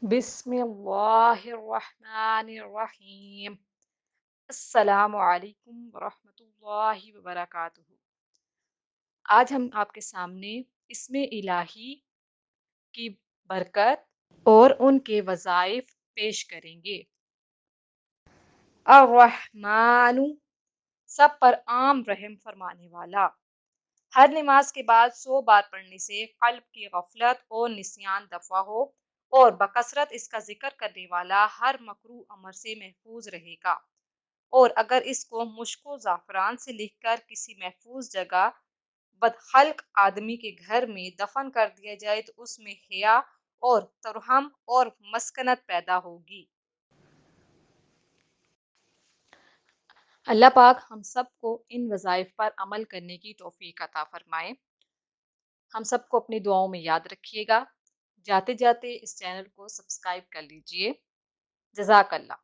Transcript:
بسم اللہ الرحمن الرحیم۔ السلام علیکم ورحمۃ اللہ وبرکاتہ۔ آج ہم آپ کے سامنے اسم الہی کی برکت اور ان کے وظائف پیش کریں گے۔ الرحمن، سب پر عام رحم فرمانے والا۔ ہر نماز کے بعد 100 بار پڑھنے سے قلب کی غفلت اور نسیان دفع ہو اور بکثرت اس کا ذکر کرنے والا ہر مکروہ امر سے محفوظ رہے گا، اور اگر اس کو مشک و زعفران سے لکھ کر کسی محفوظ جگہ بدخلق آدمی کے گھر میں دفن کر دیا جائے تو اس میں حیا اور ترحم اور مسکنت پیدا ہوگی۔ اللہ پاک ہم سب کو ان وظائف پر عمل کرنے کی توفیق عطا فرمائے۔ ہم سب کو اپنی دعاؤں میں یاد رکھیے گا۔ جاتے جاتے اس چینل کو سبسکرائب کر لیجئے۔ جزاک اللہ۔